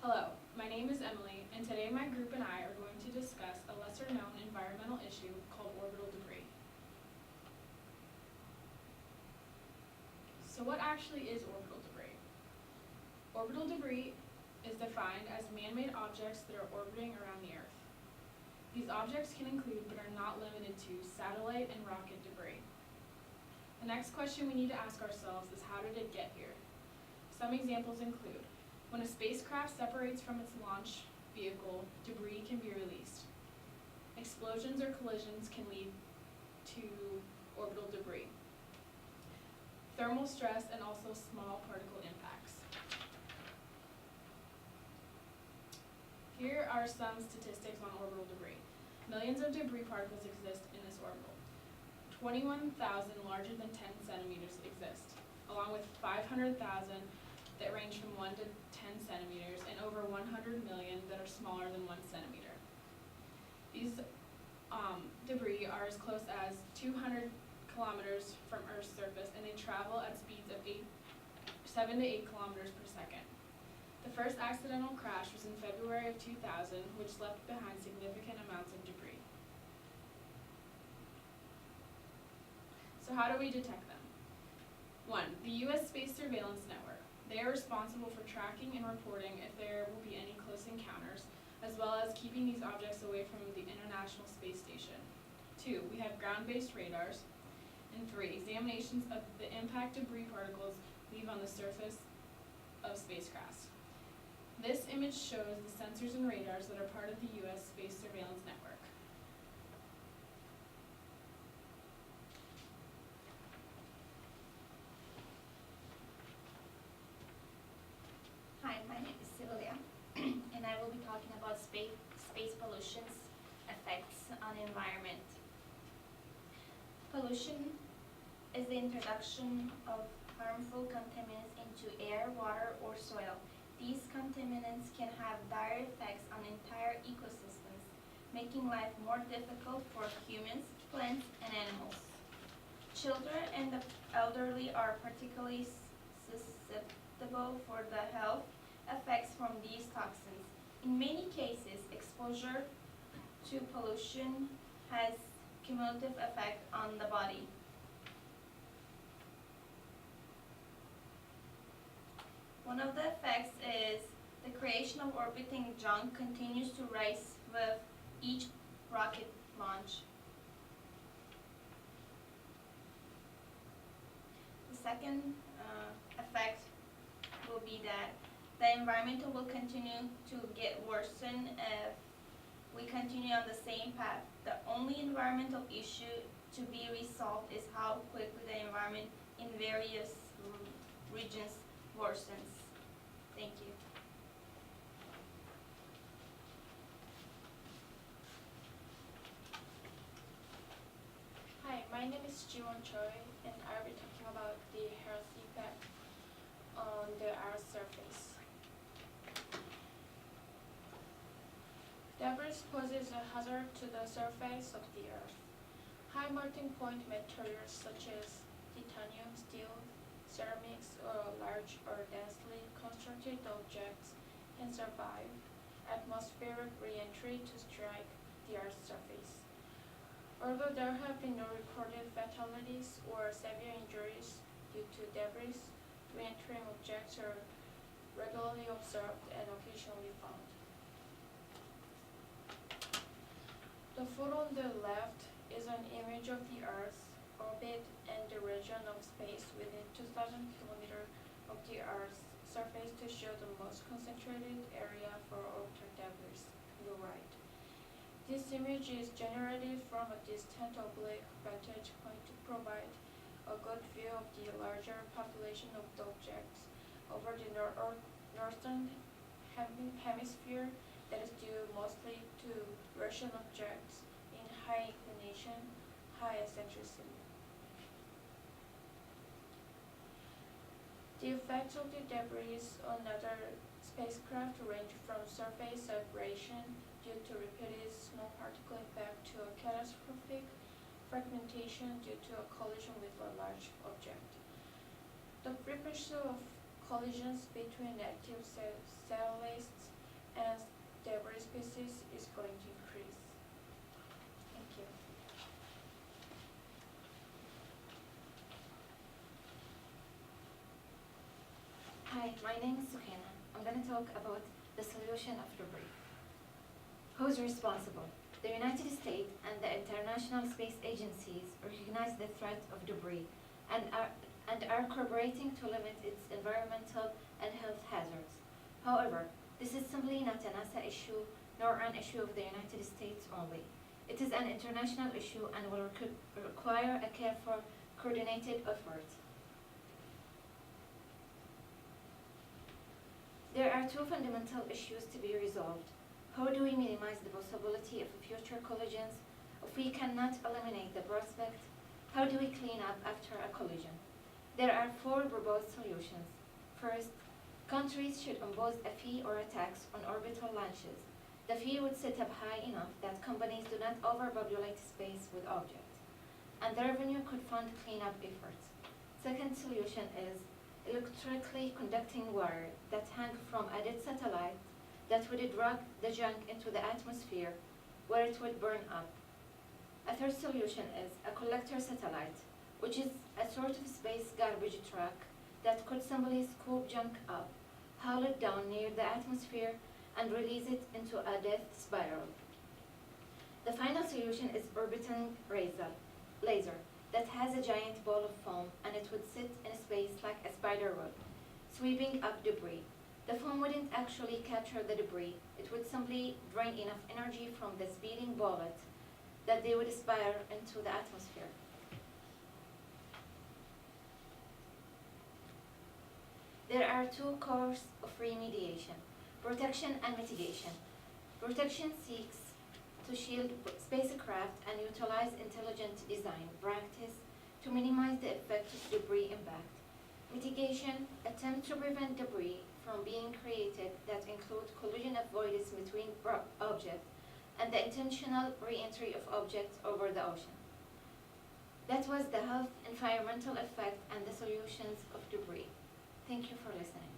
Hello, my name is Emily, and today my group and I are going to discuss a lesser-known environmental issue called orbital debris. So what actually is orbital debris? Orbital debris is defined as man-made objects that are orbiting around the Earth. These objects can include, but are not limited to, satellite and rocket debris. The next question we need to ask ourselves is, how did it get here? Some examples include, when a spacecraft separates from its launch vehicle, debris can be released. Explosions or collisions can lead to orbital debris. Thermal stress and also small particle impacts. Here are some statistics on orbital debris. Millions of debris particles exist in this orbital. 21,000 larger than 10 centimeters exist, along with 500,000 that range from 1 to 10 centimeters, and over 100 million that are smaller than 1 centimeter. These debris are as close as 200 kilometers from Earth's surface, and they travel at speeds of 7 to 8 kilometers per second. The first accidental crash was in February of 2000, which left behind significant amounts of debris. So how do we detect them? 1. The U.S. Space Surveillance Network. They are responsible for tracking and reporting if there will be any close encounters, as well as keeping these objects away from the International Space Station. 2. We have ground-based radars. And 3. Examinations of the impact debris particles leave on the surface of spacecrafts. This image shows the sensors and radars that are part of the U.S. Space Surveillance Network. Hi, my name is Sevilya, and I will be talking about space pollution's effects on the environment. Pollution is the introduction of harmful contaminants into air, water, or soil. These contaminants can have dire effects on entire ecosystems, making life more difficult for humans, plants, and animals. Children and the elderly are particularly susceptible for the health effects from these toxins. In many cases, exposure to pollution has cumulative effect on the body. One of the effects is the creation of orbiting junk continues to rise with each rocket launch. The second effect will be that the environment will continue to get worsened if we continue on the same path. The only environmental issue to be resolved is how quickly the environment in various regions worsens. Thank you. Hi, my name is Jiwon Choi, and I'll be talking about the health effect on the Earth's surface. Debris poses a hazard to the surface of the Earth. High melting point materials such as titanium, steel, ceramics, or large or densely constructed objects can survive atmospheric re-entry to strike the Earth's surface. Although there have been no recorded fatalities or severe injuries due to debris, re-entering objects are regularly observed and occasionally found. The photo on the left is an image of the Earth's orbit and the region of space within 2,000 kilometers of the Earth's surface to show the most concentrated area for orbital debris on the right. This image is generated from a distant oblique vantage point to provide a good view of the larger population of the objects over the northern hemisphere that is due mostly to Russian objects in high inclination, high eccentricity. The effects of the debris on other spacecraft range from surface abrasion due to repeated small particle impact to a catastrophic fragmentation due to a collision with a large object. The frequency of collisions between active satellites as debris species is going to increase. Thank you. Hi, my name is Sukeina. I'm going to talk about the solution of debris. Who's responsible? The United States and the international space agencies recognize the threat of debris and are cooperating to limit its environmental and health hazards. However, this is simply not a NASA issue nor an issue of the United States only. It is an international issue and will require a careful, coordinated effort. There are two fundamental issues to be resolved. How do we minimize the possibility of future collisions if we cannot eliminate the prospect? How do we clean up after a collision? There are four proposed solutions. First, countries should impose a fee or a tax on orbital launches. The fee would set up high enough that companies do not overpopulate space with objects, and the revenue could fund cleanup efforts. Second solution is electrically conducting wire that hang from a dead satellite that would drag the junk into the atmosphere where it would burn up. A third solution is a collector satellite, which is a sort of space garbage truck that could simply scoop junk up, haul it down near the atmosphere, and release it into a death spiral. The final solution is orbiting laser that has a giant ball of foam, and it would sit in space like a spider web, sweeping up debris. The foam wouldn't actually capture the debris. It would simply drain enough energy from the speeding bullet that they would spiral into the atmosphere. There are two courses of remediation: protection and mitigation. Protection seeks to shield spacecraft and utilize intelligent design practice to minimize the effect of debris impact. Mitigation attempts to prevent debris from being created that include collision avoidance between objects and the intentional re-entry of objects over the ocean. That was the health, environmental effect, and the solutions of debris. Thank you for listening.